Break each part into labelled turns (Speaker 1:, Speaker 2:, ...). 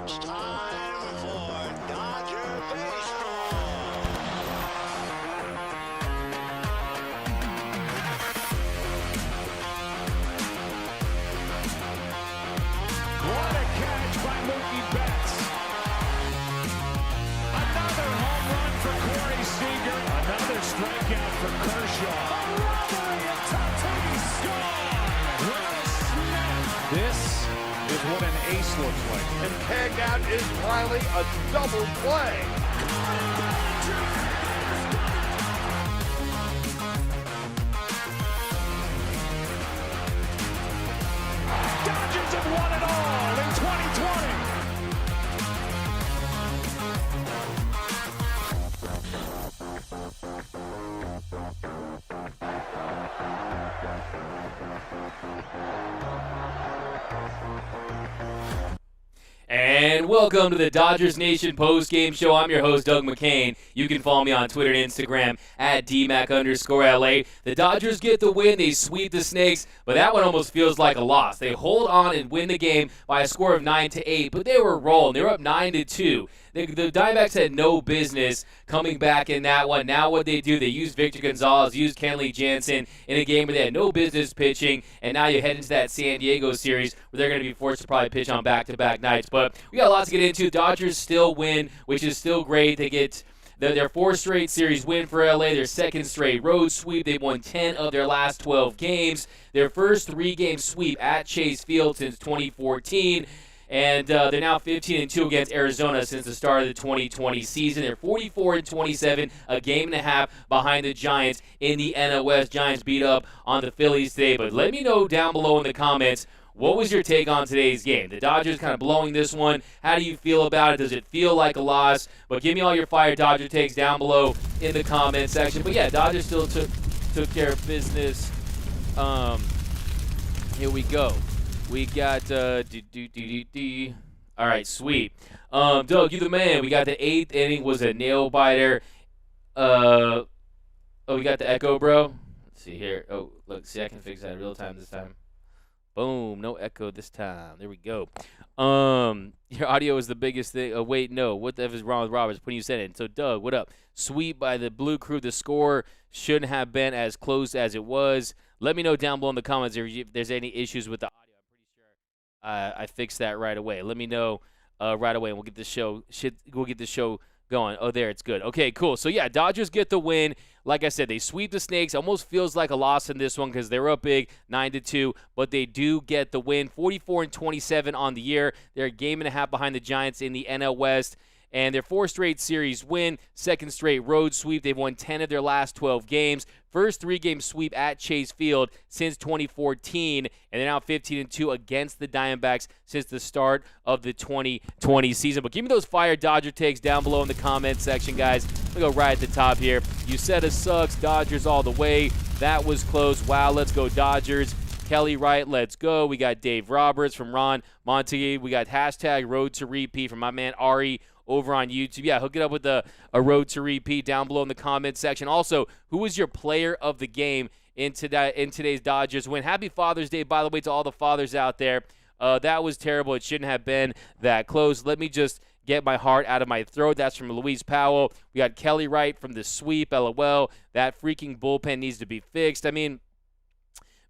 Speaker 1: It's time for Dodger Baseball.
Speaker 2: What a catch by Mookie Betts. Another home run for Corey Seager. Another strikeout for Kershaw. A robbery of Tatis. Gone. What a snap. This is what an ace looks like.
Speaker 3: And tagged out is Riley, a double play.
Speaker 2: Dodgers have won it all in 2020.
Speaker 4: And welcome to the Dodgers Nation post-game show. I'm your host, Doug McCain. You can follow me on Twitter and Instagram at DMac_LA. The Dodgers get the win. They sweep the Snakes, but that one almost feels like a loss. They hold on and win the game by a score of 9-8, but they were rolling. They were up 9-2. The Diamondbacks had no business coming back in that one. Now what they do, they use Victor Gonzalez, use Kenley Jansen in a game where they had no business pitching, and now you head into that San Diego series where they're going to be forced to probably pitch on back-to-back nights. But we got a lot to get into. Dodgers still win, which is still great. They get their fourth straight series win for LA, their second straight road sweep. They've won 10 of their last 12 games. Their first three-game sweep at Chase Field since 2014. And they're now 15-2 against Arizona since the start of the 2020 season. They're 44-27, a game and a half behind the Giants in the NL West. Giants beat up on the Phillies today. But let me know down below in the comments, what was your take on today's game? The Dodgers kind of blowing this one. How do you feel about it? Does it feel like a loss? But give me all your fire Dodger takes down below in the comment section. But yeah, Dodgers still took care of business. Here we go. We got all right, sweet. Doug, you the man. We got the 8th inning was a nail biter. Oh, we got the echo, bro. Let's see here. Oh, look, see, I can fix that in real time this time. Boom, no echo this time. There we go. Your audio is the biggest thing. Wait, no. What the F is wrong with Roberts? Putting you said it. So, Doug, what up? Sweep by the Blue Crew. The score shouldn't have been as close as it was. Let me know down below in the comments if there's any issues with the audio. I fixed that right away. Let me know right away, and we'll get the show going. Oh, there, it's good. Okay, cool. So yeah, Dodgers get the win. Like I said, they sweep the Snakes. Almost feels like a loss in this one because they're up big, 9-2, but they do get the win. 44-27 on the year. They're a game and a half behind the Giants in the NL West. And their fourth straight series win, second straight road sweep. They've won 10 of their last 12 games. First three-game sweep at Chase Field since 2014, and they're now 15-2 against the Diamondbacks since the start of the 2020 season. But give me those fire Dodger takes down below in the comment section, guys. We go right at the top here. Uceta sucks. Dodgers all the way. That was close. Wow, let's go Dodgers. Kelly Wright, let's go. We got Dave Roberts from Ron Montague. We got hashtag Road to Repeat from my man Ari over on YouTube. Yeah, hook it up with a Road to Repeat down below in the comment section. Also, who was your player of the game in today's Dodgers win? Happy Father's Day, by the way, to all the fathers out there. That was terrible. It shouldn't have been that close. Let me just get my heart out of my throat. That's from Luis Powell. We got Kelly Wright from the sweep. LOL. That freaking bullpen needs to be fixed. I mean,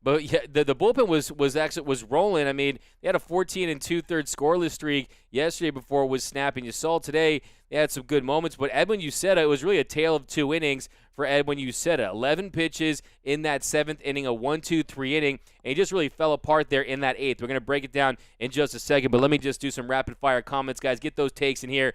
Speaker 4: but yeah, the bullpen was rolling. I mean, they had a 14 2/3 scoreless streak yesterday before it was snapping. You saw today they had some good moments, but Edwin Uceta, it was really a tale of two innings for Edwin Uceta. 11 pitches in that 7th inning, a 1-2-3 inning, and he just really fell apart there in that 8th. We're going to break it down in just a second, but let me just do some rapid-fire comments, guys. Get those takes in here.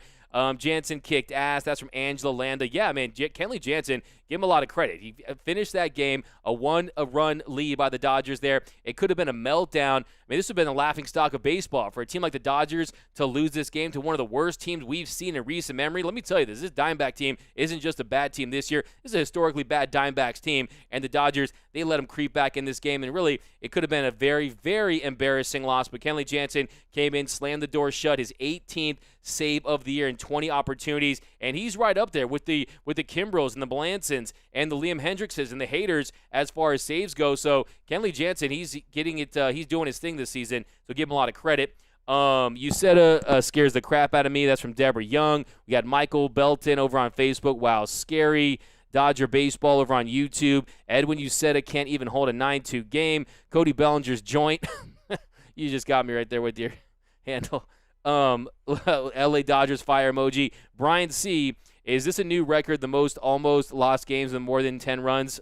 Speaker 4: Jansen kicked ass. That's from Angela Landa. Yeah, man, Kenley Jansen, give him a lot of credit. He finished that game, a one-run lead by the Dodgers there. It could have been a meltdown. I mean, this would have been the laughingstock of baseball for a team like the Dodgers to lose this game to one of the worst teams we've seen in recent memory. Let me tell you this Diamondback team isn't just a bad team this year. This is a historically bad Diamondbacks team, and the Dodgers, they let them creep back in this game, and really, it could have been a very, very embarrassing loss, but Kenley Jansen came in, slammed the door shut, his 18th save of the year in 20 opportunities, and he's right up there with the Kimbrels and the Melancons and the Liam Hendrickses and the Haters as far as saves go. So Kenley Jansen, he's getting it. He's doing his thing this season. So give him a lot of credit. Uceta scares the crap out of me. That's from Deborah Young. We got Michael Belton over on Facebook. Wow, scary. Dodger Baseball over on YouTube. Edwin Uceta can't even hold a 9-2 game. Cody Bellinger's joint. You just got me right there with your handle. LA Dodgers fire emoji. Brian C. Is this a new record? The most almost lost games with more than 10 runs?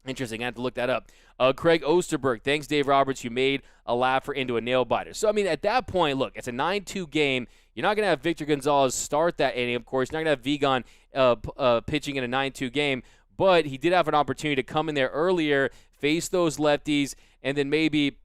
Speaker 4: Interesting. I have to look that up. Craig Osterberg. Thanks, Dave Roberts. You made a laugher into a nail biter. So, I mean, at that point, look, it's a 9-2 game. You're not going to have Victor Gonzalez start that inning, of course. You're not going to have Vigan pitching in a 9-2 game. But he did have an opportunity to come in there earlier, face those lefties, and then maybe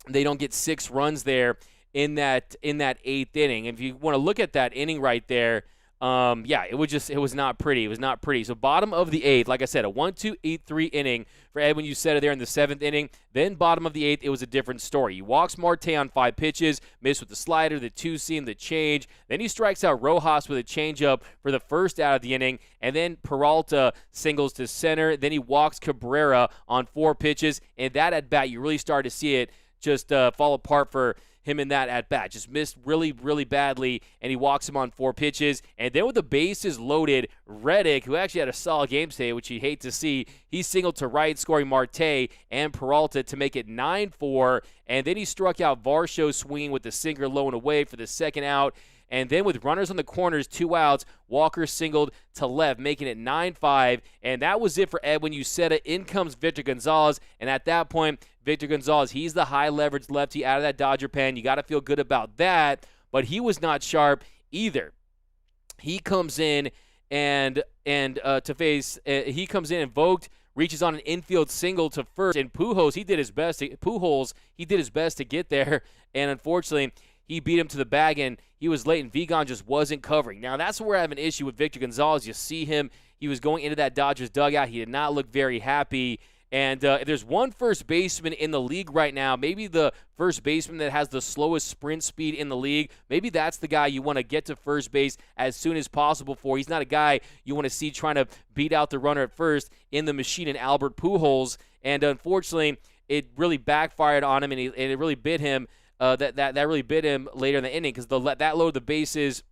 Speaker 4: they don't get 6 runs there in that 8th inning. If you want to look at that inning right there, it was not pretty. It was not pretty. So bottom of the 8th, like I said, a 1-2-8-3 inning for Edwin Uceta there in the 7th inning. Then bottom of the 8th, it was a different story. He walks Marte on 5 pitches, missed with the slider, the 2-seam, the change. Then he strikes out Rojas with a changeup for the first out of the inning. And then Peralta singles to center. Then he walks Cabrera on 4 pitches. And that at bat, you really start to see it just fall apart for him in that at-bat. Just missed really, really badly, and he walks him on 4 pitches. And then with the bases loaded, Reddick, who actually had a solid game today, which you hate to see, he singled to right, scoring Marte and Peralta to make it 9-4. And then he struck out Varsho swinging with the sinker low and away for the second out. And then with runners on the corners, 2 outs, Walker singled to left, making it 9-5. And that was it for Edwin Uceta. In comes Victor Gonzalez. And at that point, Victor Gonzalez, he's the high-leverage lefty out of that Dodger pen. You got to feel good about that. But he was not sharp either. He comes in and he comes in and Vogt reaches on an infield single to first. And Pujols, he did his best to get there. And unfortunately, he beat him to the bag, and he was late, and Vigan just wasn't covering. Now, that's where I have an issue with Victor Gonzalez. You see him. He was going into that Dodgers dugout. He did not look very happy. And if there's one first baseman in the league right now, maybe the first baseman that has the slowest sprint speed in the league, maybe that's the guy you want to get to first base as soon as possible for. He's not a guy you want to see trying to beat out the runner at first in the machine in Albert Pujols. And unfortunately, it really backfired on him, and it really bit him. That really bit him later in the inning because that load of the bases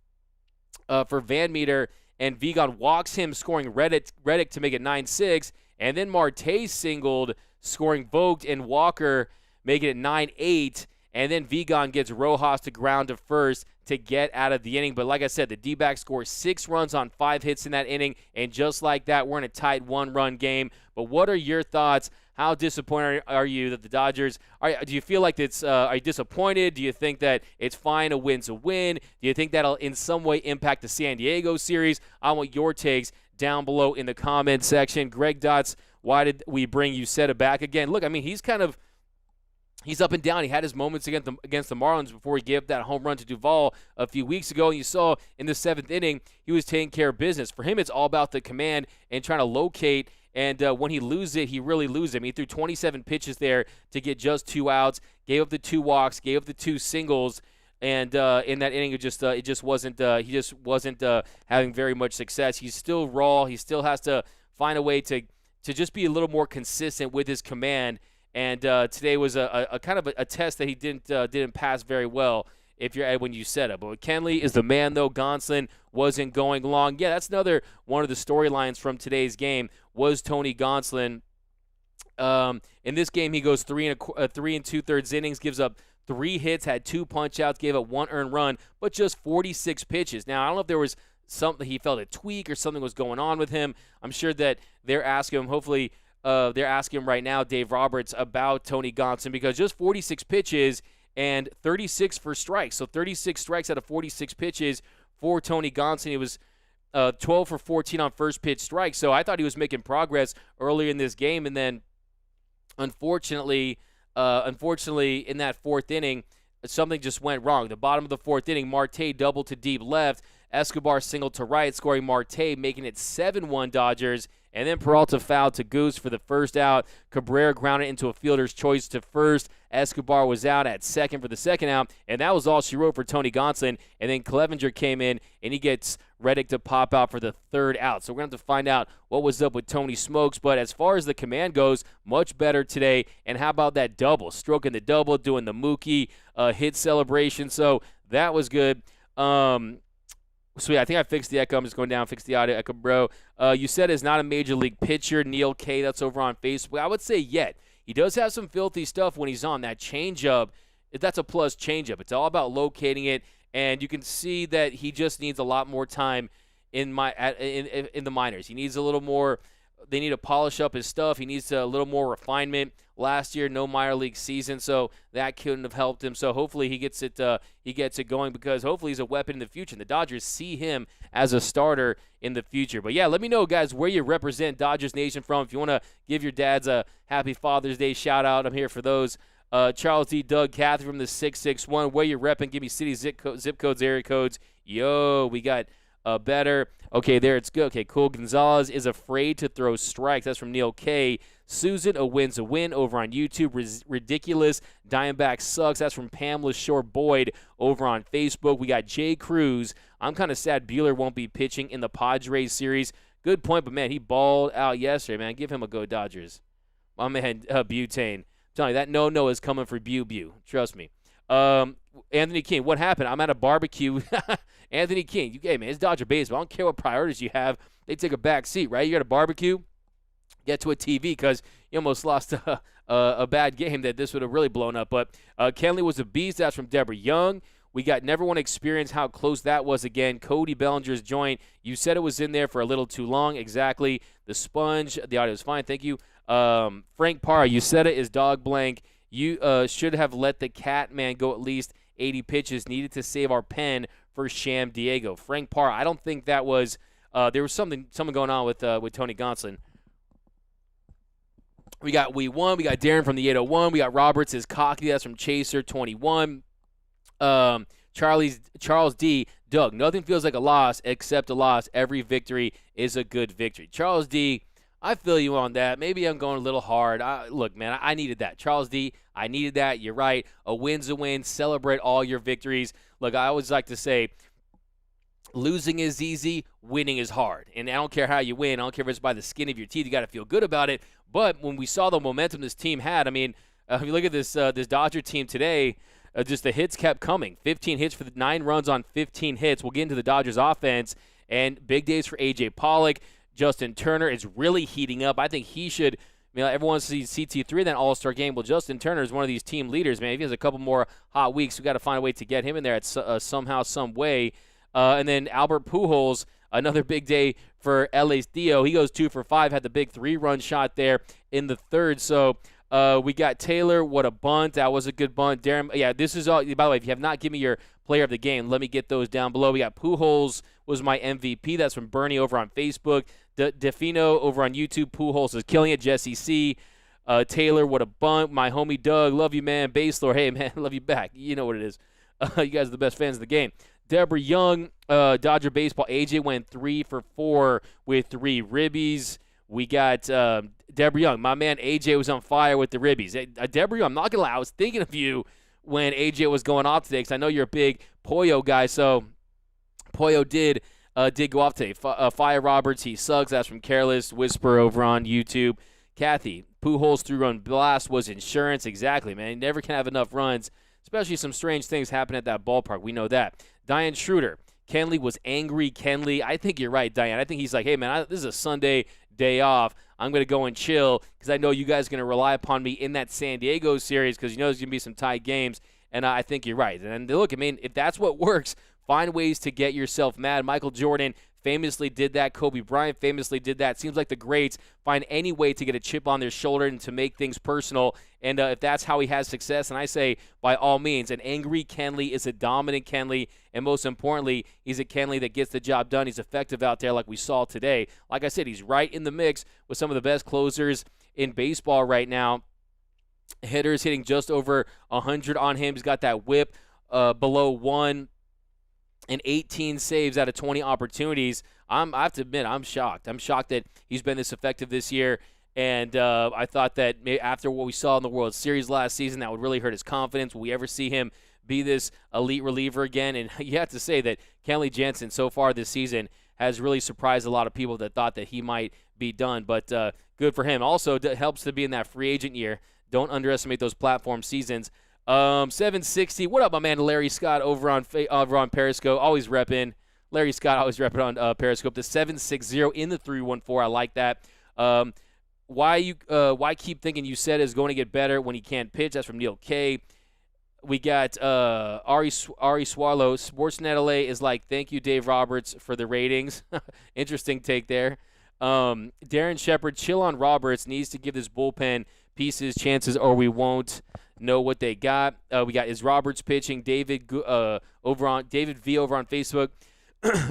Speaker 4: for Van Meter, and Vigan walks him, scoring Reddick to make it 9-6, and then Marte singled, scoring Vogt and Walker, making it 9-8, and then Vigan gets Rojas to ground to first to get out of the inning. But like I said, the D-backs score 6 runs on 5 hits in that inning, and just like that, we're in a tight 1-run game. But what are your thoughts? How disappointed are you that the Dodgers do you feel like it's are you disappointed? Do you think that it's fine, a win's a win? Do you think that'll in some way impact the San Diego series? I want your takes down below in the comment section. Greg Dots, why did we bring Uceta back again? Look, I mean, he's up and down. He had his moments against the Marlins before he gave up that home run to Duvall a few weeks ago. And you saw in the 7th inning, he was taking care of business. For him, it's all about the command and trying to locate. And when he loses it, he really loses it. He threw 27 pitches there to get just 2 outs, gave up the 2 walks, gave up the 2 singles. And in that inning, he just wasn't having very much success. He's still raw. He still has to find a way to just be a little more consistent with his command. And today was a kind of a test that he didn't pass very well if you're Edwin Uceta. But Kenley is the man, though. Gonsolin wasn't going long. Yeah, that's another one of the storylines from today's game was Tony Gonsolin. In this game, he goes 3 2/3 innings, gives up 3 hits, had 2 punch-outs, gave up 1 earned run, but just 46 pitches. Now, I don't know if there was something he felt a tweak or something was going on with him. I'm sure that they're asking him, hopefully they're asking him right now, Dave Roberts, about Tony Gonsolin, because just 46 pitches and 36 for strikes. So 36 strikes out of 46 pitches for Tony Gonsolin. He was 12 for 14 on first pitch strikes. So I thought he was making progress earlier in this game. And then, unfortunately, in that 4th inning, something just went wrong. The bottom of the 4th inning, Marte doubled to deep left. Escobar singled to right, scoring Marte, making it 7-1 Dodgers. And then Peralta fouled to Goose for the first out. Cabrera grounded into a fielder's choice to first. Escobar was out at second for the second out, and that was all she wrote for Tony Gonsolin. And then Clevenger came in, and he gets Reddick to pop out for the third out. So we're going to have to find out what was up with Tony Smokes. But as far as the command goes, much better today. And how about that double? Stroking the double, doing the Mookie hit celebration. So that was good. So, yeah, I think I fixed the echo. I'm just going down, fix the audio. Echo, bro. You said is not a major league pitcher. Neil K., that's over on Facebook. I would say yet. He does have some filthy stuff when he's on. That changeup, that's a plus changeup. It's all about locating it, and you can see that he just needs a lot more time in the minors. He needs a little more. They need to polish up his stuff. He needs a little more refinement. Last year, no minor league season, so that couldn't have helped him. So hopefully he gets it going, because hopefully he's a weapon in the future. And the Dodgers see him as a starter in the future. But, yeah, let me know, guys, where you represent Dodgers Nation from. If you want to give your dads a happy Father's Day shout-out, I'm here for those. Charles D. Doug, Kathy from the 661. Where you repping? Give me city, zip codes, area codes. Yo, we got better. Okay, there it's good. Okay, cool. Gonzalez is afraid to throw strikes. That's from Neil K. Susan, a win's a win over on YouTube. Ridiculous. Diamondback sucks. That's from Pamela Shore Boyd over on Facebook. We got Jay Cruz. I'm kind of sad Buehler won't be pitching in the Padres series. Good point, but, man, he balled out yesterday, man. Give him a go, Dodgers. My man, Butane. I'm telling you, that no is coming for Bew. Trust me. Anthony King, what happened? I'm at a barbecue. Anthony King, hey, man, it's Dodger baseball. I don't care what priorities you have. They take a back seat, right? You got a barbecue, get to a TV, because you almost lost a bad game that this would have really blown up. But Kenley was a beast. That's from Deborah Young. We got never want to experience how close that was again. Cody Bellinger's joint. You said it was in there for a little too long. Exactly. The sponge. The audio is fine. Thank you. Frank Parr, you said it is dog blank. You should have let the cat man go at least 80 pitches. Needed to save our pen for Sham Diego. Frank Parr, I don't think that was there was something going on with Tony Gonsolin. We got Darren from the 801. We got Roberts is cocky. That's from Chaser 21. Charles D. Doug, nothing feels like a loss except a loss. Every victory is a good victory. Charles D., I feel you on that. Maybe I'm going a little hard. Look, man, I needed that. Charles D., I needed that. You're right. A win's a win. Celebrate all your victories. Look, I always like to say, losing is easy, winning is hard. And I don't care how you win. I don't care if it's by the skin of your teeth. You got to feel good about it. But when we saw the momentum this team had, I mean, if you look at this Dodger team today, just the hits kept coming. 15 hits for the 9 runs on 15 hits. We'll get into the Dodgers offense. And big days for A.J. Pollock. Justin Turner is really heating up. I think he should. Everyone sees CT3 in that All-Star game. Well, Justin Turner is one of these team leaders, man. If he has a couple more hot weeks, we got to find a way to get him in there at somehow, some way. And then Albert Pujols, another big day for LA's Theo. He goes 2 for 5, had the big 3-run shot there in the third. So we got Taylor. What a bunt. That was a good bunt. Darren, yeah, this is all. By the way, if you have not given me your player of the game, let me get those down below. We got Pujols was my MVP. That's from Bernie over on Facebook. Defino over on YouTube. Pujols is killing it. Jesse C. Taylor, what a bunt. My homie Doug, love you, man. Baselor, hey, man, love you back. You know what it is. You guys are the best fans of the game. Deborah Young, Dodger baseball. AJ went 3 for 4 with 3 ribbies. We got Deborah Young. My man AJ was on fire with the ribbies. Deborah Young, I'm not going to lie, I was thinking of you when AJ was going off today, because I know you're a big Pollo guy. So Pollo did go off today. Fire Roberts, he sucks. That's from Careless Whisper over on YouTube. Kathy, Pujols 3-run blast was insurance. Exactly, man. You never can have enough runs, especially some strange things happen at that ballpark. We know that. Diane Schroeder, Kenley was angry. Kenley, I think you're right, Diane. I think he's like, hey, man, this is a Sunday day off. I'm going to go and chill because I know you guys are going to rely upon me in that San Diego series because you know there's going to be some tight games, and I think you're right. And look, I mean, if that's what works, find ways to get yourself mad. Michael Jordan famously did that. Kobe Bryant famously did that. Seems like the greats find any way to get a chip on their shoulder and to make things personal. And if that's how he has success, and I say by all means, an angry Kenley is a dominant Kenley. And most importantly, he's a Kenley that gets the job done. He's effective out there like we saw today. Like I said, he's right in the mix with some of the best closers in baseball right now. Hitters hitting just over 100 on him. He's got that whip below 1. And 18 saves out of 20 opportunities. I have to admit, I'm shocked. I'm shocked that he's been this effective this year. And I thought that after what we saw in the World Series last season, that would really hurt his confidence. Will we ever see him be this elite reliever again? And you have to say that Kenley Jansen so far this season has really surprised a lot of people that thought that he might be done. But good for him. Also, it helps to be in that free agent year. Don't underestimate those platform seasons. 760. What up, my man Larry Scott over on Periscope? Always repping. Larry Scott always repping on Periscope. The 760 in the 314. I like that. Why keep thinking you said is going to get better when he can't pitch? That's from Neil K. We got Ari Swallow. Sportsnet LA is like, thank you, Dave Roberts, for the ratings. Interesting take there. Darren Shepard, chill on Roberts. Needs to give this bullpen pieces chances or we won't know what they got. We got is Roberts pitching. David V over on Facebook.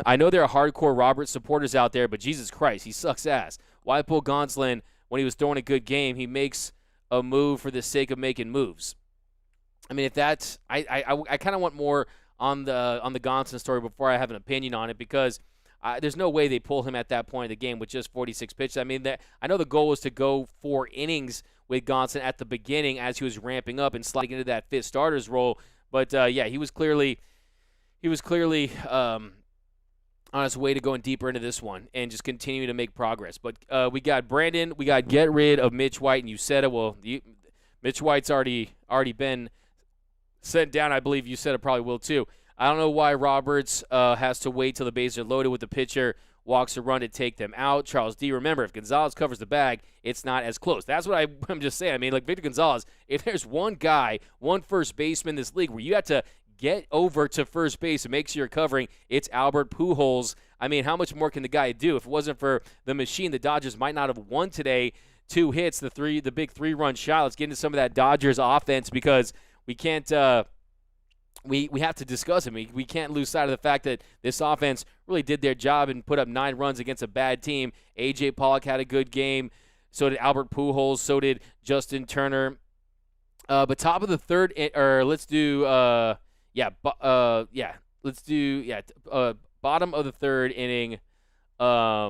Speaker 4: I know there are hardcore Roberts supporters out there, but Jesus Christ, he sucks ass. Why pull Gonsolin when he was throwing a good game? He makes a move for the sake of making moves. I mean, if that's I kind of want more on the Gonsolin story before I have an opinion on it, because there's no way they pull him at that point of the game with just 46 pitches. I mean, I know the goal was to go 4 innings with Gonsolin at the beginning as he was ramping up and sliding into that fifth starter's role. But yeah, he was clearly on his way to going deeper into this one and just continuing to make progress. But we got Brandon. We got get rid of Mitch White, and you said it. Well, Mitch White's already been sent down. I believe you said it probably will too. I don't know why Roberts has to wait till the bases are loaded with the pitcher walks a run to take them out. Charles D. Remember, if Gonzalez covers the bag, it's not as close. That's what I'm just saying. I mean, like Victor Gonzalez, if there's one guy, one first baseman in this league where you have to get over to first base and make sure you're covering, it's Albert Pujols. I mean, how much more can the guy do? If it wasn't for the machine, the Dodgers might not have won today. 2 hits, the big 3-run shot. Let's get into some of that Dodgers offense, because we can't we have to discuss it. We can't lose sight of the fact that this offense really did their job and put up 9 runs against a bad team. A.J. Pollock had a good game. So did Albert Pujols. So did Justin Turner. But top of the third, let's do bottom of the third inning. Top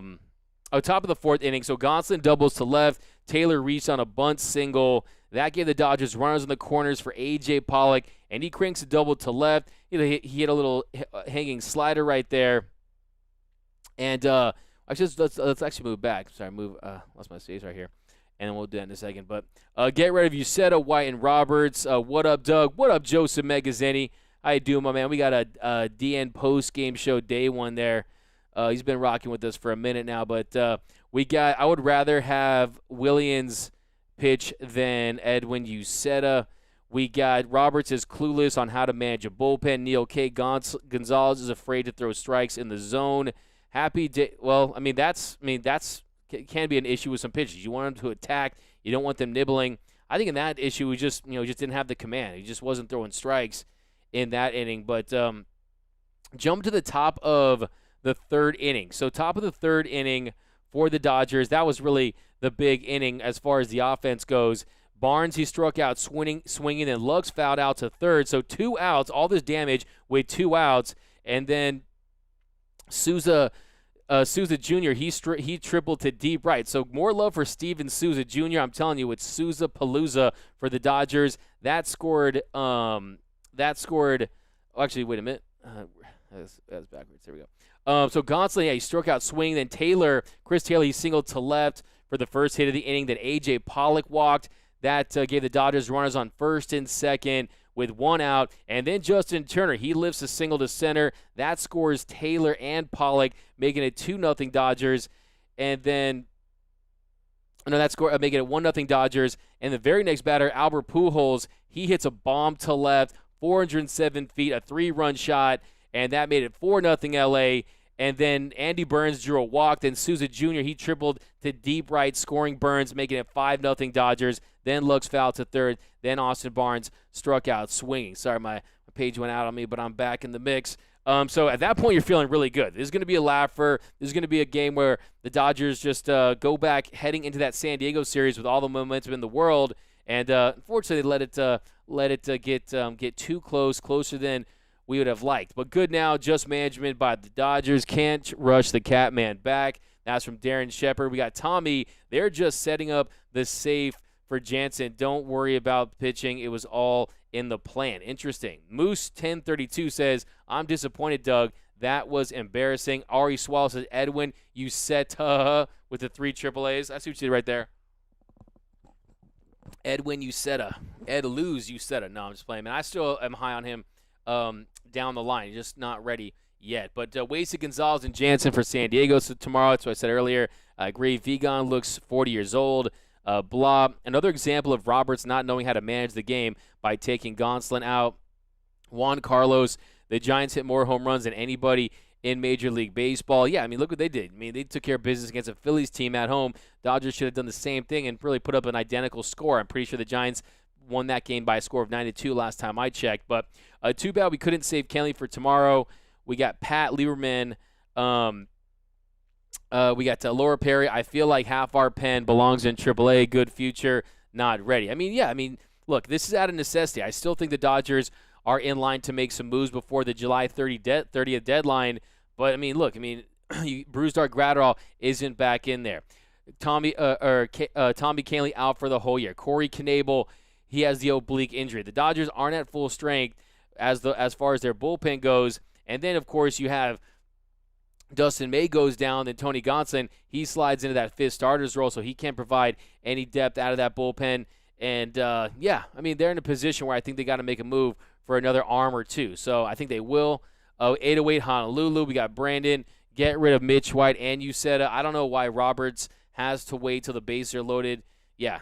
Speaker 4: of the fourth inning. So Gonsolin doubles to left. Taylor reached on a bunt single. That gave the Dodgers runners in the corners for A.J. Pollock, and he cranks a double to left. He hit a little hanging slider right there. And let's actually move back. Sorry, lost my space right here. And then we'll do that in a second. But get rid of Uceta, White, and Roberts. What up, Doug? What up, Joseph Megazzini? How you doing, my man? We got a DN post-game show day one there. He's been rocking with us for a minute now. But I would rather have Williams pitch than Edwin Uceta. We got Roberts is clueless on how to manage a bullpen. Neil K. Gonzalez is afraid to throw strikes in the zone. Happy day. Well, I mean that's can be an issue with some pitchers. You want them to attack. You don't want them nibbling. I think in that issue, we just didn't have the command. He just wasn't throwing strikes in that inning. But jump to the top of the third inning. So top of the third inning for the Dodgers, that was really the big inning as far as the offense goes. Barnes, he struck out swinging, and Luggs fouled out to third. So 2 outs, all this damage with 2 outs. And then Souza Jr., he tripled to deep right. So more love for Steven Souza Jr. I'm telling you, it's Souza Palooza for the Dodgers. That scored. Actually, wait a minute. That's backwards. There we go. So Gonsolin, he struck out swing. Then Chris Taylor, he singled to left for the first hit of the inning. Then A.J. Pollock walked. That gave the Dodgers runners on first and second with 1 out. And then Justin Turner, he lifts a single to center. That scores Taylor and Pollock, making it 2-0 Dodgers. And then making it 1-0 Dodgers. And the very next batter, Albert Pujols, he hits a bomb to left, 407 feet, a 3-run shot, and that made it 4-0 LA. And then Andy Burns drew a walk. Then Souza Jr., he tripled to deep right, scoring Burns, making it 5-0 Dodgers. Then Luggs fouled to third. Then Austin Barnes struck out swinging. Sorry, my page went out on me, but I'm back in the mix. So at that point, you're feeling really good. This is going to be a laugher. This is going to be a game where the Dodgers just go back heading into that San Diego series with all the momentum in the world. And unfortunately, they let it get too closer than we would have liked. But good now, just management by the Dodgers. Can't rush the Catman back. That's from Darren Shepard. We got Tommy. They're just setting up the safe for Jansen. Don't worry about pitching. It was all in the plan. Interesting. Moose 1032 says, I'm disappointed, Doug. That was embarrassing. Ari Swallow says, Edwin, you set with the 3 AAAs. I see what you did right there. Edwin Uceta. Ed Luz Uceta. No, I'm just playing, man. I still am high on him down the line. He's just not ready yet. But Wasey, Gonzalez, and Jansen for San Diego so tomorrow. That's what I said earlier. I agree. Vigon looks 40 years old. Blah. Another example of Roberts not knowing how to manage the game by taking Gonsolin out. Juan Carlos, the Giants hit more home runs than anybody in Major League Baseball. Yeah, I mean, look what they did. I mean, they took care of business against a Phillies team at home. Dodgers should have done the same thing and really put up an identical score. I'm pretty sure the Giants won that game by a score of 9-2 last time I checked. But too bad we couldn't save Kenley for tomorrow. We got Pat Lieberman. We got Laura Perry. I feel like half our pen belongs in AAA. Good future, not ready. I mean, look, this is out of necessity. I still think the Dodgers are in line to make some moves before the July 30th deadline. But, Brusdar Gratterall isn't back in there. Tommy Kahnle out for the whole year. Corey Knebel, he has the oblique injury. The Dodgers aren't at full strength as far as their bullpen goes. And then, of course, you have Dustin May goes down, then Tony Gonsolin, he slides into that 5th starter's role, so he can't provide any depth out of that bullpen. And, they're in a position where I think they got to make a move for another arm or two. So I think they will. 808 Honolulu, we got Brandon. Get rid of Mitch White and Uceta. I don't know why Roberts has to wait till the bases are loaded. Yeah.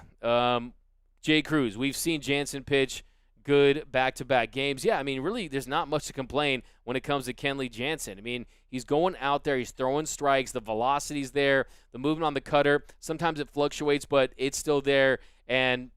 Speaker 4: Jay Cruz, we've seen Jansen pitch good back-to-back games. Yeah, really, there's not much to complain when it comes to Kenley Jansen. He's going out there, he's throwing strikes, the velocity's there, the movement on the cutter. Sometimes it fluctuates, but it's still there. And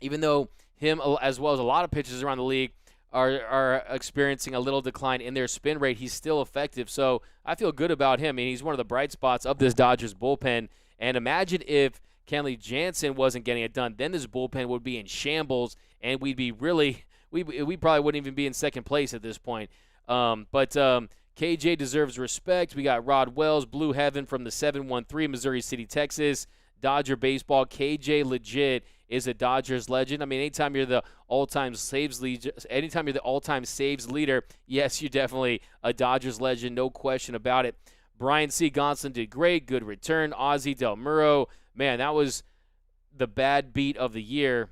Speaker 4: even though him, as well as a lot of pitchers around the league, are experiencing a little decline in their spin rate, he's still effective. So I feel good about him. He's one of the bright spots of this Dodgers bullpen. And imagine if Kenley Jansen wasn't getting it done, then this bullpen would be in shambles, and we'd be really we probably wouldn't even be in second place at this point. But KJ deserves respect. We got Rod Wells, Blue Heaven from the 713, Missouri City, Texas. Dodger baseball. KJ legit is a Dodgers legend. Anytime you're the all-time saves leader, yes, you're definitely a Dodgers legend, no question about it. Brian C. Gonsolin did great, good return. Ozzie Del Muro, man, that was the bad beat of the year.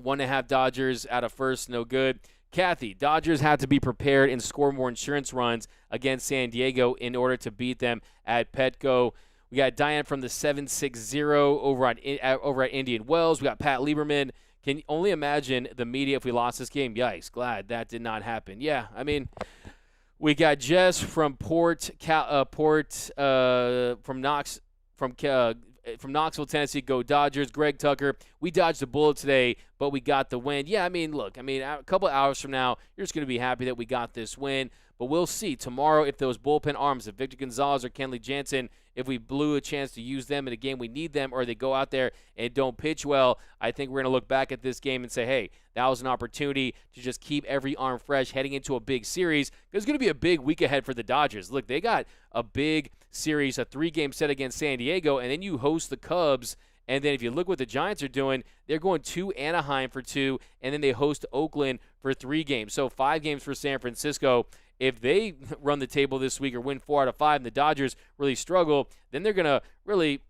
Speaker 4: 1.5 Dodgers out of first, no good. Kathy, Dodgers have to be prepared and score more insurance runs against San Diego in order to beat them at Petco. We got Diane from the 760 over at Indian Wells. We got Pat Lieberman. Can you only imagine the media if we lost this game? Yikes, glad that did not happen. Yeah, we got Jess from from Knoxville, Tennessee. Go Dodgers. Greg Tucker, we dodged a bullet today, but we got the win. Yeah, a couple of hours from now, you're just going to be happy that we got this win. But we'll see tomorrow if those bullpen arms, if Victor Gonzalez or Kenley Jansen, if we blew a chance to use them in a game we need them, or they go out there and don't pitch well, I think we're going to look back at this game and say, hey, that was an opportunity to just keep every arm fresh heading into a big series. There's going to be a big week ahead for the Dodgers. Look, they got a big series, a 3-game set against San Diego, and then you host the Cubs. And then if you look what the Giants are doing, they're going to Anaheim for 2, and then they host Oakland for 3 games. So 5 games for San Francisco. If they run the table this week or win 4 out of 5 and the Dodgers really struggle, then they're going to really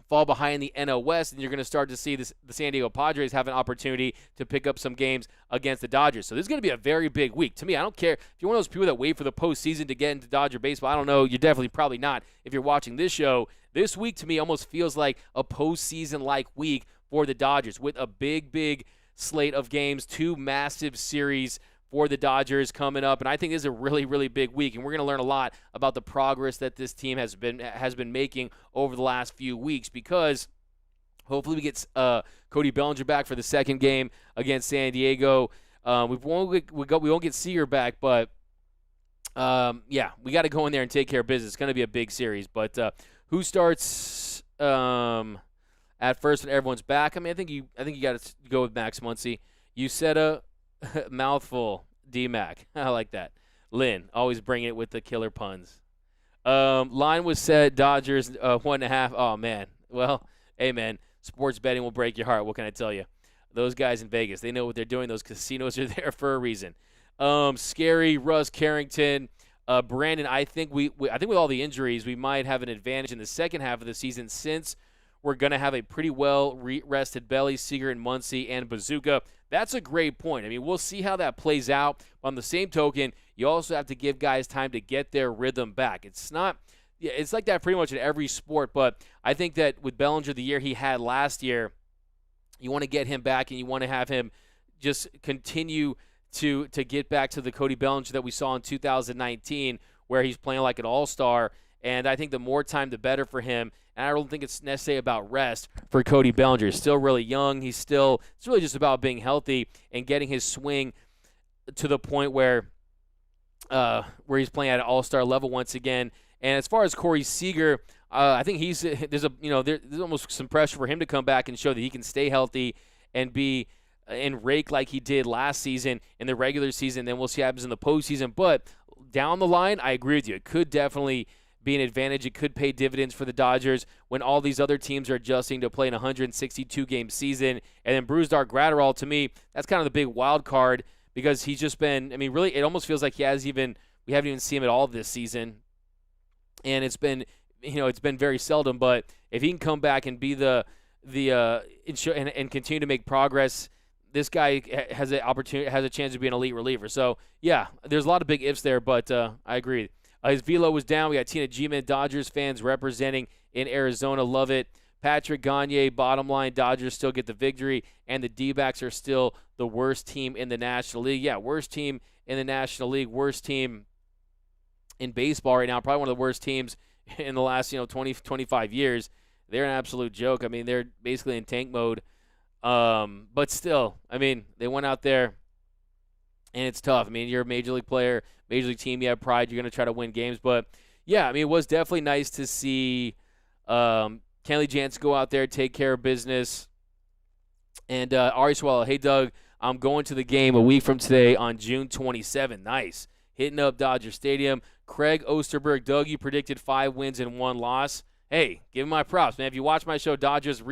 Speaker 4: fall behind the NL West, and you're going to start to see the San Diego Padres have an opportunity to pick up some games against the Dodgers. So this is going to be a very big week. To me, I don't care if you're one of those people that wait for the postseason to get into Dodger baseball. I don't know. You're definitely probably not if you're watching this show. This week, to me, almost feels like a postseason-like week for the Dodgers with a big, big slate of games, 2 massive series for the Dodgers coming up, and I think this is a really, really big week, and we're going to learn a lot about the progress that this team has been making over the last few weeks, because hopefully we get Cody Bellinger back for the 2nd game against San Diego. We won't get Seager back, but we got to go in there and take care of business. It's going to be a big series, but who starts at first when everyone's back? I think you got to go with Max Muncy. Uceta. Mouthful, D-Mac. I like that. Lynn, always bringing it with the killer puns. Line was set. Dodgers 1.5. Oh man. Well, hey man, sports betting will break your heart. What can I tell you? Those guys in Vegas, they know what they're doing. Those casinos are there for a reason. Scary Russ Carrington, Brandon. I think I think with all the injuries, we might have an advantage in the second half of the season since we're going to have a pretty well rested Belly, Seager, and Muncy, and Bazooka. That's a great point. I mean, we'll see how that plays out. On the same token, you also have to give guys time to get their rhythm back. It's like that pretty much in every sport, but I think that with Bellinger the year he had last year, you want to get him back and you want to have him just continue to get back to the Cody Bellinger that we saw in 2019 where he's playing like an all-star. And I think the more time, the better for him. And I don't think it's necessarily about rest for Cody Bellinger. He's still really young. It's really just about being healthy and getting his swing to the point where he's playing at an all-star level once again. And as far as Corey Seager, I think there's almost some pressure for him to come back and show that he can stay healthy and be and rake like he did last season in the regular season. Then we'll see what happens in the postseason. But down the line, I agree with you. It could definitely be an advantage. It could pay dividends for the Dodgers when all these other teams are adjusting to play an 162-game season. And then Brusdar Graterol, to me, that's kind of the big wild card because he's just been, I mean, really, it almost feels like we haven't even seen him at all this season. And it's been very seldom. But if he can come back and be and continue to make progress, this guy has a chance to be an elite reliever. So, yeah, there's a lot of big ifs there, but I agree. His velo was down. We got Tina G-Man, Dodgers fans representing in Arizona. Love it. Patrick Gagne, bottom line, Dodgers still get the victory, and the D-backs are still the worst team in the National League. Yeah, worst team in the National League, worst team in baseball right now, probably one of the worst teams in the last 20, 25 years. They're an absolute joke. I mean, they're basically in tank mode. But still, I mean, they went out there, and it's tough. I mean, you're a major league player, major league team, you have pride, you're going to try to win games. But, yeah, I mean, it was definitely nice to see Kenley Jansen go out there, take care of business. And Ari Swallow, hey, Doug, I'm going to the game a week from today on June 27. Nice. Hitting up Dodger Stadium. Craig Osterberg, Doug, you predicted 5 wins and 1 loss. Hey, give him my props, man. If you watch my show, Dodgers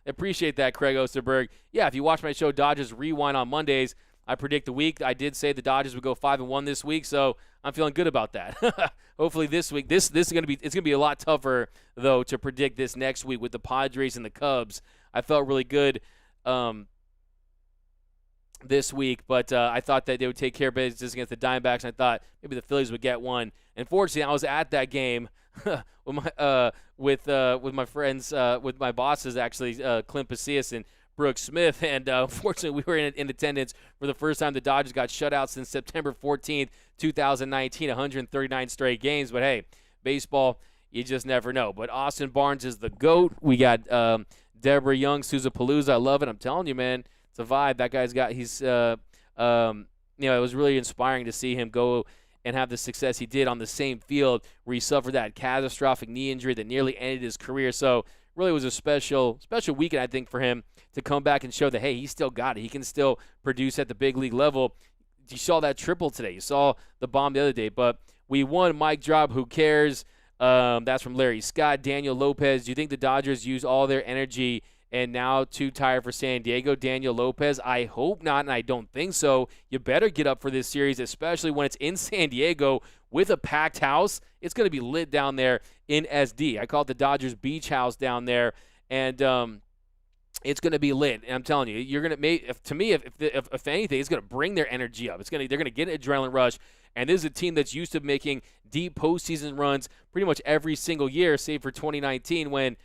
Speaker 4: appreciate that, Craig Osterberg. Yeah, if you watch my show, Dodgers Rewind on Mondays, I predict the week. I did say the Dodgers would go 5-1 this week, so I'm feeling good about that. Hopefully this week, it's going to be a lot tougher though to predict this next week with the Padres and the Cubs. I felt really good this week, but I thought that they would take care of business against the Diamondbacks, and I thought maybe the Phillies would get one. Unfortunately, I was at that game with my friends, with my bosses actually, Clint Pacias and Brooks Smith, and unfortunately we were in attendance for the first time. The Dodgers got shut out since September 14th, 2019, 139 straight games. But hey, baseball, you just never know. But Austin Barnes is the GOAT. We got Deborah Young, Sousa Palooza. I love it. I'm telling you, man, it's a vibe. That guy's got. It was really inspiring to see him go and have the success he did on the same field where he suffered that catastrophic knee injury that nearly ended his career. So really was a special weekend, I think, for him to come back and show that, hey, he still got it. He can still produce at the big league level. You saw that triple today. You saw the bomb the other day. But we won. Mic drop. Who cares? That's from Larry Scott. Daniel Lopez, do you think the Dodgers use all their energy and now too tired for San Diego? Daniel Lopez, I hope not, and I don't think so. You better get up for this series, especially when it's in San Diego with a packed house. It's going to be lit down there in SD. I call it the Dodgers Beach House down there, and it's going to be lit. And I'm telling you, you're going to make. To me, if anything, it's going to bring their energy up. They're going to get an adrenaline rush. And this is a team that's used to making deep postseason runs pretty much every single year, save for 2019 when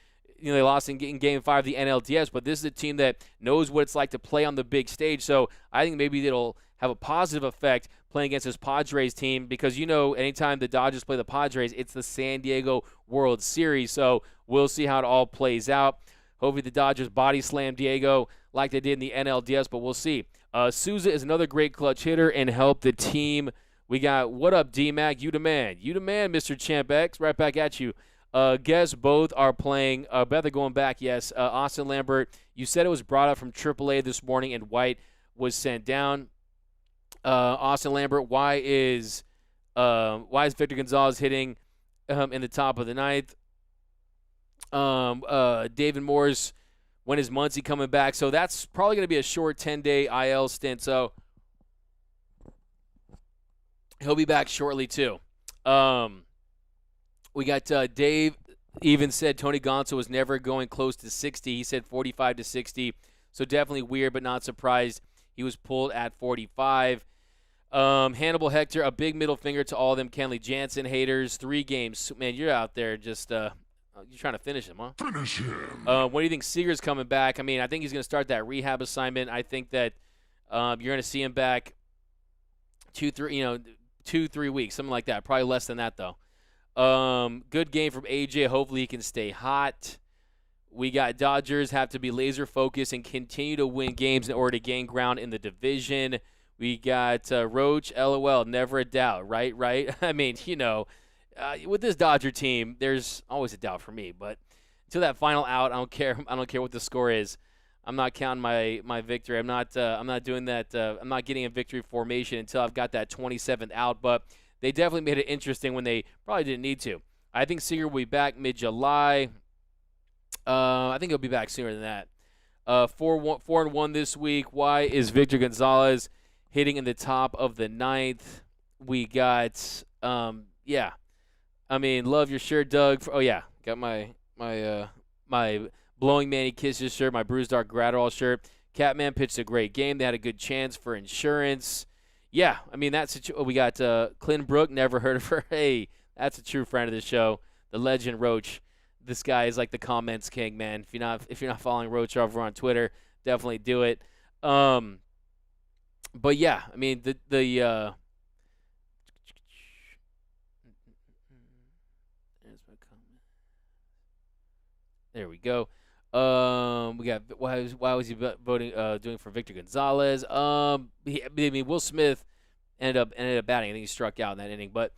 Speaker 4: they lost in Game 5 of the NLDS. But this is a team that knows what it's like to play on the big stage. So I think maybe it'll have a positive effect playing against this Padres team because, anytime the Dodgers play the Padres, it's the San Diego World Series. So we'll see how it all plays out. Hopefully the Dodgers body slam Diego like they did in the NLDS, but we'll see. Souza is another great clutch hitter and helped the team. We got, what up, D-Mac? You the man. You the man, Mr. Champ X. Right back at you. Guess both are playing. Beth are going back, yes. Austin Lambert, you said it was brought up from AAA this morning and White was sent down. Austin Lambert, why is Victor Gonzalez hitting in the top of the ninth. David Moore's when is Muncy coming back? So that's probably going to be a short 10-day IL stint. So he'll be back shortly too. We got Dave even said Tony Gonzo was never going close to 60. He said 45 to 60. So definitely weird, but not surprised. He was pulled at 45. Hannibal Hector, a big middle finger to all them Kenley Jansen haters. 3 games. Man, you're out there just you're trying to finish him, huh?
Speaker 5: Finish him.
Speaker 4: What do you think Seager's coming back? I mean, I think he's going to start that rehab assignment. I think that you're going to see him back 2-3 weeks, something like that. Probably less than that, though. Good game from AJ. Hopefully he can stay hot. We got Dodgers have to be laser focused and continue to win games in order to gain ground in the division. We got Roach, LOL, never a doubt, right? I mean, with this Dodger team, there's always a doubt for me. But until that final out, I don't care. I don't care what the score is. I'm not counting my victory. I'm not doing that. I'm not getting a victory formation until I've got that 27th out. But they definitely made it interesting when they probably didn't need to. I think Seager will be back mid-July. I think he'll be back sooner than that. 4-1 this week. Why is Victor Gonzalez hitting in the top of the ninth? We got, yeah. I mean, love your shirt, Doug. Got my Blowing Manny Kisses shirt, my Bruised Dark Gratterall shirt. Catman pitched a great game. They had a good chance for insurance. Yeah, I mean, we got Clint Brook, never heard of her. Hey, that's a true friend of the show, the legend Roach. This guy is like the comments king, man. If you're not following Roach over on Twitter, definitely do it. But yeah, I mean there's my comment. There we go. We got why was he voting doing for Victor Gonzalez? Will Smith ended up batting. I think he struck out in that inning, but.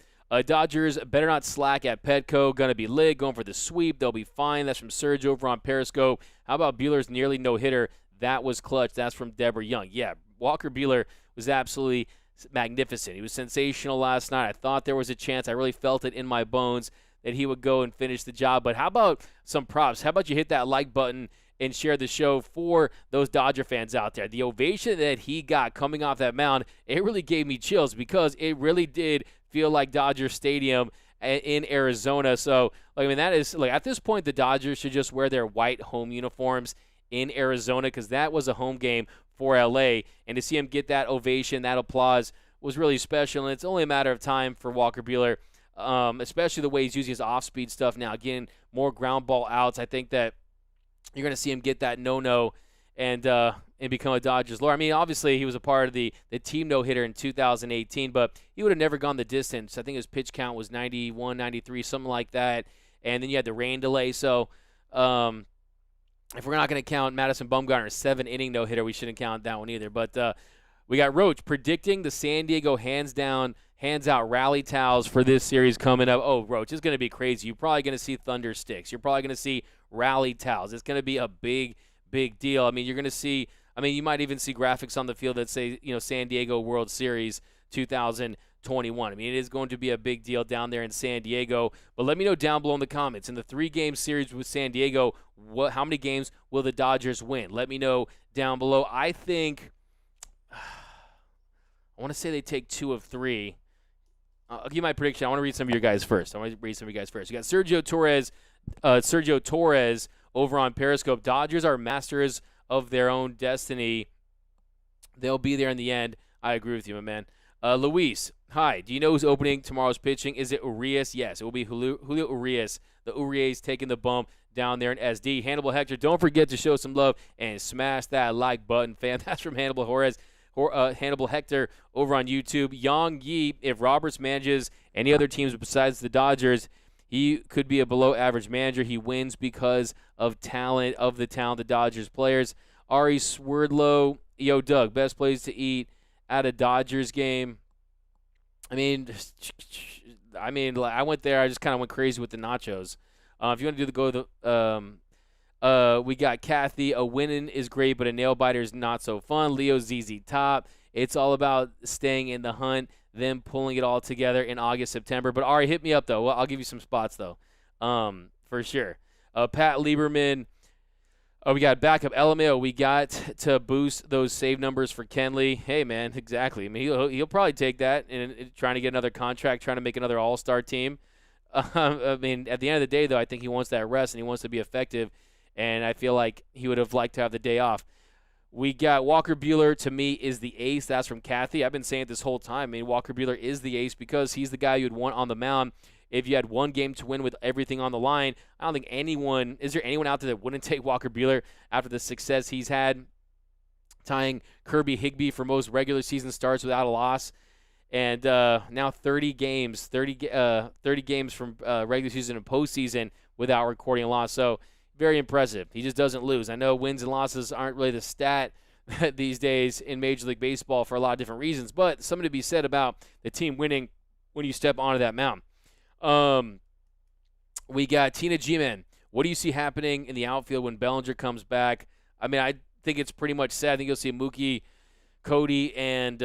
Speaker 4: Dodgers better not slack at Petco. Going to be lit. Going for the sweep. They'll be fine. That's from Serge over on Periscope. How about Buehler's nearly no-hitter? That was clutch. That's from Deborah Young. Yeah, Walker Buehler was absolutely magnificent. He was sensational last night. I thought there was a chance. I really felt it in my bones that he would go and finish the job. But how about some props? How about you hit that like button and share the show for those Dodger fans out there? The ovation that he got coming off that mound, it really gave me chills because it really did feel like Dodger Stadium in Arizona. So, that is, at this point, the Dodgers should just wear their white home uniforms in Arizona because that was a home game for L.A. And to see him get that ovation, that applause was really special. And it's only a matter of time for Walker Buehler, especially the way he's using his off-speed stuff now, getting more ground ball outs. I think that you're going to see him get that no-no and become a Dodgers lore. I mean, obviously, he was a part of the team no-hitter in 2018, but he would have never gone the distance. I think his pitch count was 91, 93, something like that. And then you had the rain delay. So if we're not going to count Madison Bumgarner's 7-inning no-hitter, we shouldn't count that one either. But we got Roach predicting the San Diego hands-out rally towels for this series coming up. Oh, Roach, it's going to be crazy. You're probably going to see thunder sticks. You're probably going to see rally towels. It's going to be a big deal. I mean, you're going to see – you might even see graphics on the field that say, San Diego World Series 2021. I mean, it is going to be a big deal down there in San Diego. But let me know down below in the comments. In the 3-game series with San Diego, how many games will the Dodgers win? Let me know down below. I think – I want to say they take 2 of 3. I'll give you my prediction. I want to read some of your guys first. You got Sergio Torres over on Periscope. Dodgers are masters of their own destiny. They'll be there in the end. I agree with you, my man. Luis, hi. Do you know who's opening tomorrow's pitching? Is it Urias? Yes, it will be Julio Urias. The Urias taking the bump down there in SD. Hannibal Hector, don't forget to show some love and smash that like button, fam. That's from Hannibal Hector over on YouTube. Yang Yi, if Roberts manages any other teams besides the Dodgers, he could be a below-average manager. He wins because of the talented Dodgers players. Ari Swerdlow, yo, Doug, best place to eat at a Dodgers game. I went there. I just kind of went crazy with the nachos. If you want to do we got Kathy. A winning is great, but a nail biter is not so fun. Leo ZZ Top. It's all about staying in the hunt. them pulling it all together in August, September. But Ari, hit me up though. Well, I'll give you some spots though, for sure. Pat Lieberman. Oh, we got backup LMAO. We got to boost those save numbers for Kenley. Hey, man, exactly. I mean, he'll probably take that and trying to get another contract, trying to make another all-star team. I mean, at the end of the day, though, I think he wants that rest and he wants to be effective, and I feel like he would have liked to have the day off. We got Walker Buehler, to me, is the ace. That's from Kathy. I've been saying it this whole time. I mean, Walker Buehler is the ace because he's the guy you'd want on the mound. If you had one game to win with everything on the line, I don't think is there anyone out there that wouldn't take Walker Buehler after the success he's had, tying Kirby Higbee for most regular season starts without a loss, and now 30 games from regular season and postseason without recording a loss. So very impressive. He just doesn't lose. I know wins and losses aren't really the stat these days in Major League Baseball for a lot of different reasons, but something to be said about the team winning when you step onto that mound. We got Tina G-Man. What do you see happening in the outfield when Bellinger comes back? I mean, I think it's pretty much set. I think you'll see Mookie, Cody, and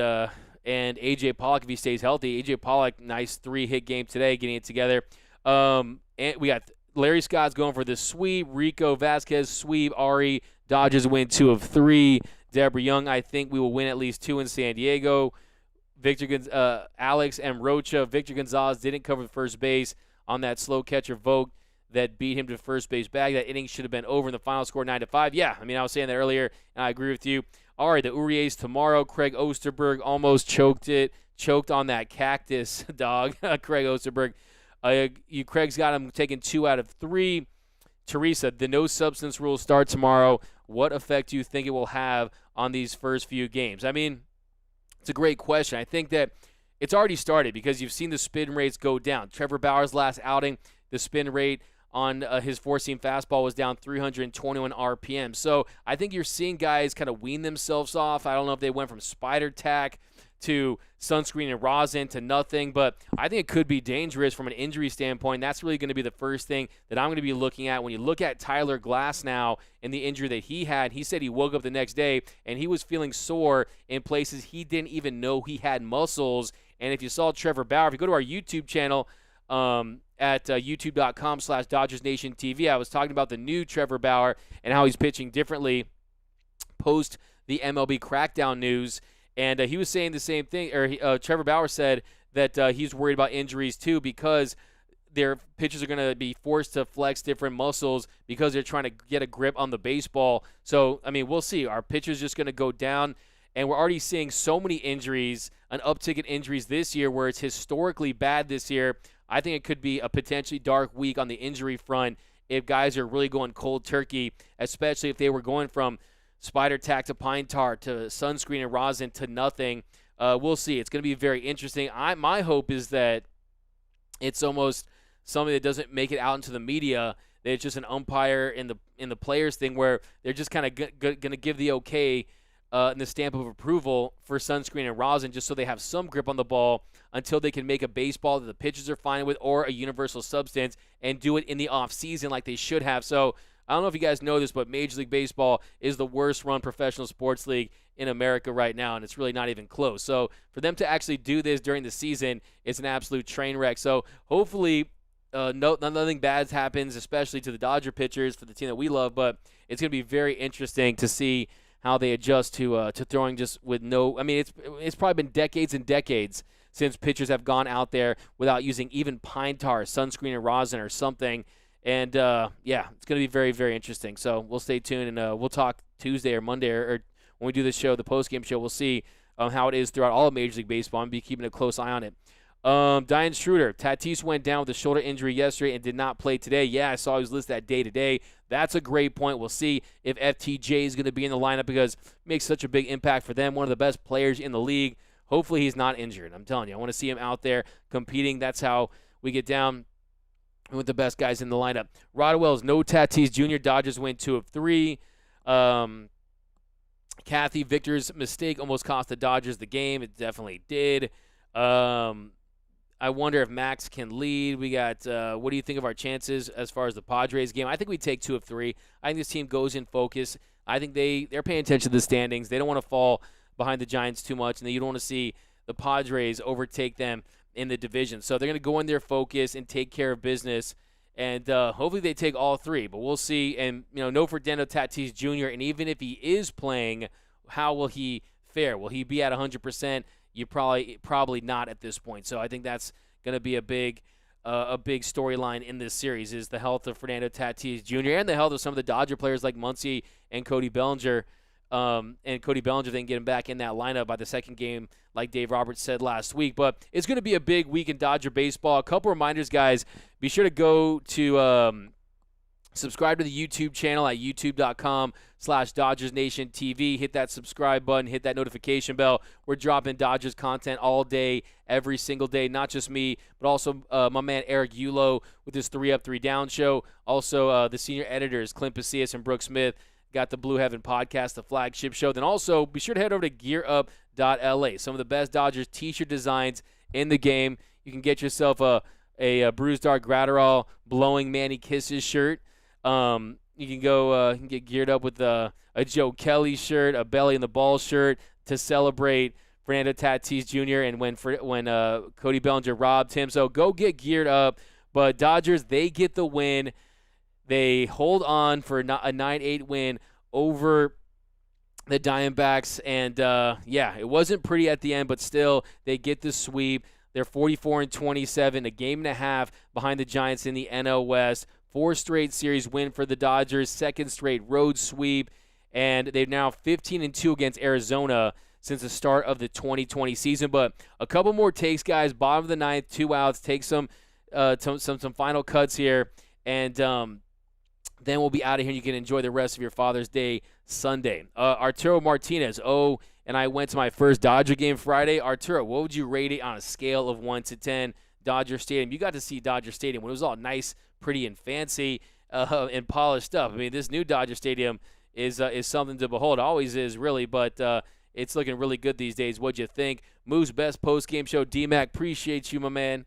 Speaker 4: A.J. Pollock if he stays healthy. A.J. Pollock, nice 3-hit game today, getting it together. And we got Larry Scott's going for the sweep. Rico Vasquez, sweep. Ari, Dodgers win 2 of 3. Deborah Young, I think we will win at least 2 in San Diego. Alex M. Rocha. Victor Gonzalez didn't cover first base on that slow catcher Vogt that beat him to first base bag. That inning should have been over in the final score 9-5. Yeah, I mean, I was saying that earlier, and I agree with you. All right, the Urias tomorrow. Craig Osterberg almost choked on that cactus, dog. Craig Osterberg. Craig's got him taking 2 out of 3. Teresa, the no substance rules start tomorrow. What effect do you think it will have on these first few games? I mean, it's a great question. I think that it's already started because you've seen the spin rates go down. Trevor Bauer's last outing, the spin rate on his four-seam fastball was down 321 RPM. So I think you're seeing guys kind of wean themselves off. I don't know if they went from spider tack to sunscreen and rosin to nothing, but I think it could be dangerous from an injury standpoint. That's really going to be the first thing that I'm going to be looking at. When you look at Tyler Glass now and the injury that he had, he said he woke up the next day and he was feeling sore in places he didn't even know he had muscles. And if you saw Trevor Bauer, if you go to our YouTube channel at youtube.com/DodgersNationTV, I was talking about the new Trevor Bauer and how he's pitching differently post the MLB crackdown news. And he was saying the same thing, or Trevor Bauer said that he's worried about injuries too because their pitchers are going to be forced to flex different muscles because they're trying to get a grip on the baseball. So, I mean, we'll see. Our pitchers just going to go down, and we're already seeing so many injuries, an uptick in injuries this year where it's historically bad this year. I think it could be a potentially dark week on the injury front if guys are really going cold turkey, especially if they were going from spider tack to pine tar to sunscreen and rosin to nothing. We'll see. It's going to be very interesting. My hope is that it's almost something that doesn't make it out into the media, that it's just an umpire in the players thing where they're just kind of going to give the okay and the stamp of approval for sunscreen and rosin just so they have some grip on the ball until they can make a baseball that the pitchers are fine with or a universal substance and do it in the off season like they should have. So I don't know if you guys know this, but Major League Baseball is the worst-run professional sports league in America right now, and it's really not even close. So for them to actually do this during the season is an absolute train wreck. So hopefully nothing bad happens, especially to the Dodger pitchers for the team that we love, but it's going to be very interesting to see how they adjust to throwing just with no – I mean, it's probably been decades and decades since pitchers have gone out there without using even pine tar, sunscreen, and rosin or something. And, yeah, it's going to be very, very interesting. So we'll stay tuned, and we'll talk Tuesday or Monday or when we do this show, the post-game show. We'll see how it is throughout all of Major League Baseball and be keeping a close eye on it. Diane Schroeder, Tatis went down with a shoulder injury yesterday and did not play today. Yeah, I saw he was listed that day-to-day. That's a great point. We'll see if FTJ is going to be in the lineup because it makes such a big impact for them. One of the best players in the league. Hopefully he's not injured. I'm telling you, I want to see him out there competing. That's how we get down with the best guys in the lineup. Rodwell's no Tatis Jr. Dodgers win 2 of 3. Kathy, Victor's mistake almost cost the Dodgers the game. It definitely did. I wonder if Max can lead. We got, what do you think of our chances as far as the Padres game? I think we take 2 of 3. I think this team goes in focus. I think they're paying attention to the standings. They don't want to fall behind the Giants too much, and you don't want to see the Padres overtake them in the division. So they're going to go in there, focus, and take care of business. And hopefully they take all three. But we'll see. And, no Fernando Tatis Jr. And even if he is playing, how will he fare? Will he be at 100%? You probably not at this point. So I think that's going to be a big storyline in this series is the health of Fernando Tatis Jr. and the health of some of the Dodger players like Muncy and Cody Bellinger. And Cody Bellinger then get him back in that lineup by the second game, like Dave Roberts said last week. But it's going to be a big week in Dodger baseball. A couple reminders, guys. Be sure to go to subscribe to the YouTube channel at youtube.com/DodgersNationTV. Hit that subscribe button. Hit that notification bell. We're dropping Dodgers content all day, every single day. Not just me, but also my man Eric Yulo with his 3 Up, 3 Down show. Also, the senior editors, Clint Pasillas and Brooke Smith, got the Blue Heaven podcast, the flagship show. Then also be sure to head over to gearup.la. Some of the best Dodgers t-shirt designs in the game. You can get yourself a Bruised Dark Gratterall blowing Manny Kisses shirt. You can go you can get geared up with a Joe Kelly shirt, a Belly in the Ball shirt to celebrate Fernando Tatis Jr. and when Cody Bellinger robbed him. So go get geared up. But Dodgers, they get the win. They hold on for a 9-8 win over the Diamondbacks. And, it wasn't pretty at the end, but still they get the sweep. They're 44-27, a game and a half behind the Giants in the NL West. 4 straight series win for the Dodgers, second straight road sweep. And they're now 15-2 against Arizona since the start of the 2020 season. But a couple more takes, guys. Bottom of the ninth, 2 outs. Take some final cuts here. And then we'll be out of here and you can enjoy the rest of your Father's Day Sunday. Arturo Martinez, and I went to my first Dodger game Friday. Arturo, what would you rate it on a scale of 1 to 10? Dodger Stadium. You got to see Dodger Stadium when it was all nice, pretty, and fancy and polished up. I mean, this new Dodger Stadium is something to behold. It always is, really, but it's looking really good these days. What'd you think? Moose, best post-game show. D-Mac, appreciate you, my man.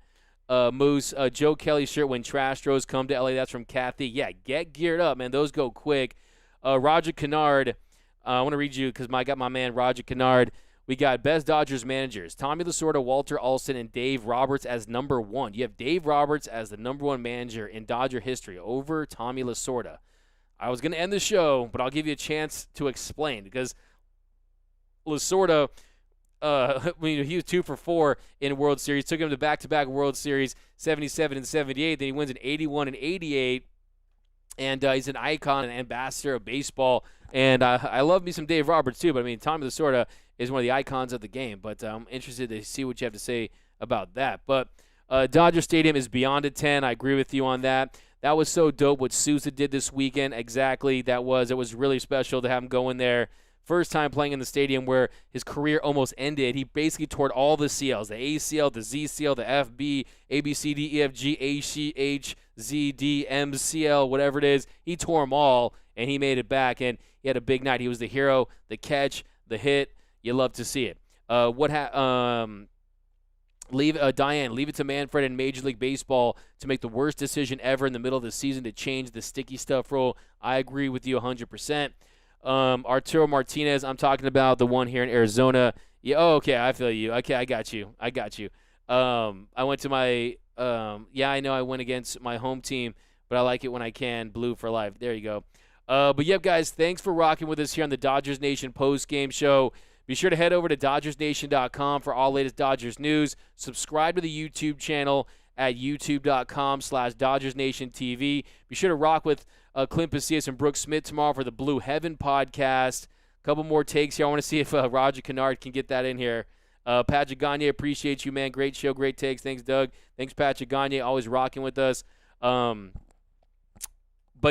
Speaker 4: Moose, Joe Kelly shirt when trash throws come to LA. That's from Kathy. Yeah, get geared up, man. Those go quick. Roger Kennard, I want to read you because I got my man Roger Kennard. We got best Dodgers managers. Tommy Lasorda, Walter Alston, and Dave Roberts as number 1. You have Dave Roberts as the number 1 manager in Dodger history over Tommy Lasorda. I was going to end the show, but I'll give you a chance to explain because Lasorda, he was 2 for 4 in World Series. Took him to back-to-back World Series, 77 and 78. Then he wins in 81 and 88. And he's an icon and ambassador of baseball. And I love me some Dave Roberts, too. But, I mean, Tommy Lasorda is one of the icons of the game. But I'm interested to see what you have to say about that. But Dodger Stadium is beyond a 10. I agree with you on that. That was so dope what Sousa did this weekend. Exactly. It was really special to have him go in there. First time playing in the stadium where his career almost ended. He basically tore all the CLs, the ACL, the ZCL, the FB, ABCD, EFG, ACH, ZD, MCL, whatever it is. He tore them all, and he made it back, and he had a big night. He was the hero, the catch, the hit. You love to see it. Diane, leave it to Manfred in Major League Baseball to make the worst decision ever in the middle of the season to change the sticky stuff rule. I agree with you 100%. Arturo Martinez, I'm talking about the one here in Arizona. Yeah, okay, I feel you. Okay, I got you. I went to my I know I went against my home team, but I like it when I can. Blue for life. There you go. But yep, guys, thanks for rocking with us here on the Dodgers Nation post-game show. Be sure to head over to DodgersNation.com for all latest Dodgers news. Subscribe to the YouTube channel at youtube.com/DodgersNationTV. Be sure to rock with Clint Pasillas and Brooke Smith tomorrow for the Blue Heaven podcast. A couple more takes here. I want to see if Roger Kennard can get that in here. Patrick Gagne, appreciate you, man. Great show, great takes. Thanks, Doug. Thanks, Patrick Gagne, always rocking with us. But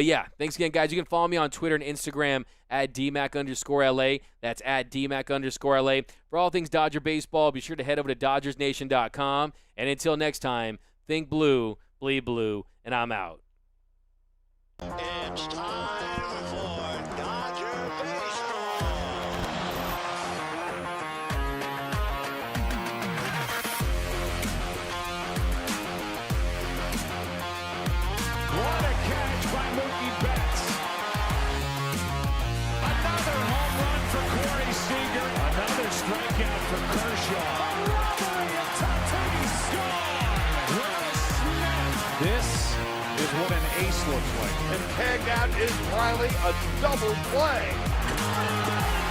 Speaker 4: yeah, thanks again, guys. You can follow me on Twitter and Instagram at DMAC_LA. That's at DMAC_LA. For all things Dodger baseball, be sure to head over to DodgersNation.com. And until next time, think blue, bleed blue, and I'm out.
Speaker 1: It's time for Dodger baseball.
Speaker 2: What a catch by Mookie Betts. Another home run for Corey Seager. Another strikeout for Kershaw. ace looks like.
Speaker 3: And tagged out is Riley, a double play.